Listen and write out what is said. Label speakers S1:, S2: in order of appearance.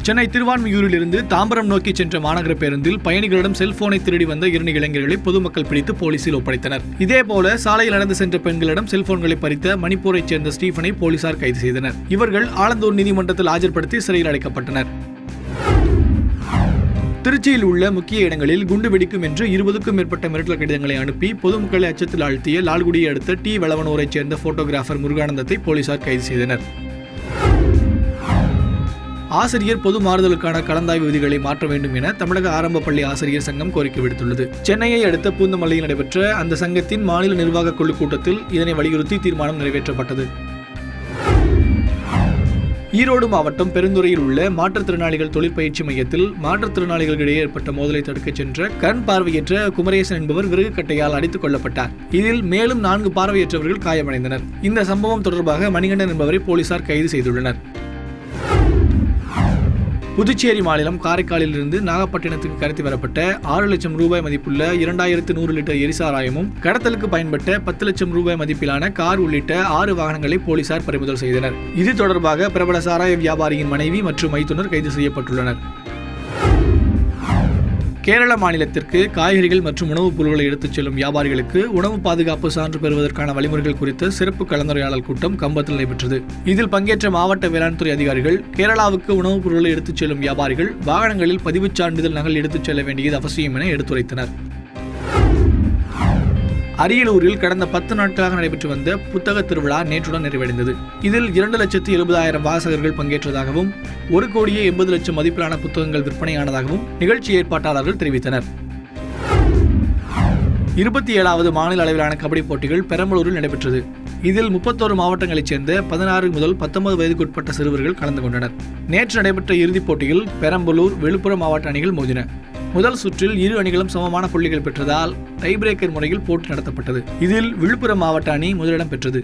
S1: சென்னை திருவான்மியூரிலிருந்து தாம்பரம் நோக்கி சென்ற மாநகர பேருந்தில் பயணிகளிடம் செல்போனை திருடி வந்த 2 இளைஞர்களை பொதுமக்கள் பிடித்து போலீசில் ஒப்படைத்தனர். இதேபோல சாலையில் நடந்து சென்ற பெண்களிடம் செல்போன்களை பறித்த மணிப்பூரைச் சேர்ந்த ஸ்டீபனை போலீசார் கைது செய்தனர். இவர்கள் ஆலந்தூர் நீதிமன்றத்தில் ஆஜர்படுத்தி சிறையில் அடைக்கப்பட்டனர். திருச்சியில் உள்ள முக்கிய இடங்களில் குண்டு வெடிக்கும் என்று 20க்கும் மேற்பட்ட மிரட்டல் கடிதங்களை அனுப்பி பொதுமக்களை அச்சத்தில் ஆழ்த்திய லால்குடியை அடுத்த டி வெளவனூரைச் சேர்ந்த போட்டோகிராபர் முருகானந்தத்தை போலீசார் கைது செய்தனர். ஆசிரியர் பொது மாறுதலுக்கான கலந்தாய்வு விதிகளை மாற்ற வேண்டும் என தமிழக ஆரம்ப பள்ளி ஆசிரியர் சங்கம் கோரிக்கை விடுத்துள்ளது. சென்னையை அடுத்த பூந்தமல்லியில் நடைபெற்ற அந்த சங்கத்தின் மாநில நிர்வாக குழு கூட்டத்தில் இதனை வலியுறுத்தி தீர்மானம் நிறைவேற்றப்பட்டது. ஈரோடு மாவட்டம் பெருந்துறையில் உள்ள மாற்றுத்திறனாளிகள் தொழிற்பயிற்சி மையத்தில் மாற்றுத்திறனாளிகளிடையே ஏற்பட்ட மோதலை தடுக்கச் சென்ற கண் பார்வையற்ற குமரேசன் என்பவர் விறகு கட்டையால் அடித்துக் கொல்லப்பட்டார். இதில் மேலும் 4 பார்வையற்றவர்கள் காயமடைந்தனர். இந்த சம்பவம் தொடர்பாக மணிகண்டன் என்பவரை போலீசார் கைது செய்துள்ளனர். புதுச்சேரி மாநிலம் காரைக்காலில் இருந்து நாகப்பட்டினத்துக்கு கடத்தி வரப்பட்ட 6 லட்சம் ரூபாய் மதிப்புள்ள 2100 லிட்டர் எரிசாராயமும் கடத்தலுக்கு பயன்பட்ட 10 லட்சம் ரூபாய் மதிப்பிலான கார் உள்ளிட்ட 6 வாகனங்களை போலீசார் பறிமுதல் செய்தனர். இது தொடர்பாக பிரபல சாராய வியாபாரியின் மனைவி மற்றும் மைத்துனர் கைது செய்யப்பட்டுள்ளனர். கேரள மாநிலத்திற்கு காய்கறிகள் மற்றும் உணவுப் பொருட்களை எடுத்துச் செல்லும் வியாபாரிகளுக்கு உணவு பாதுகாப்பு சான்று பெறுவதற்கான வழிமுறைகள் குறித்த சிறப்பு கலந்துரையாடல் கூட்டம் கம்பத்தில் நடைபெற்றது. இதில் பங்கேற்ற மாவட்ட வேளாண் துறை அதிகாரிகள் கேரளாவுக்கு உணவுப் பொருட்களை எடுத்துச் செல்லும் வியாபாரிகள் வாகனங்களில் பதிவுச் சான்றிதழ் நகல் எடுத்துச் செல்ல வேண்டியது அவசியம் என எடுத்துரைத்தனர். அரியலூரில் கடந்த 10 நாட்களாக நடைபெற்று வந்த புத்தக திருவிழா நேற்றுடன் நிறைவடைந்தது. இதில் 2,70,70,000 வாசகர்கள் பங்கேற்றதாகவும் 1,80,00,000 மதிப்பிலான புத்தகங்கள் விற்பனையானதாகவும் நிகழ்ச்சி ஏற்பாட்டாளர்கள் தெரிவித்தனர். 27வது மாநில அளவிலான கபடி போட்டிகள் பெரம்பலூரில் நடைபெற்றது. இதில் 31 மாவட்டங்களைச் சேர்ந்த 16 முதல் 19 வயதுக்குட்பட்ட சிறுவர்கள் கலந்து கொண்டனர். நேற்று நடைபெற்ற இறுதிப் போட்டியில் பெரம்பலூர், விழுப்புரம் மாவட்ட அணிகள் மோதின. முதல் சுற்றில் 2 அணிகளும் சமமான புள்ளிகள் பெற்றதால் டை பிரேக்கர் முறையில் போட்டி நடத்தப்பட்டது. இதில் விழுப்புரம் மாவட்ட அணி முதலிடம் பெற்றது.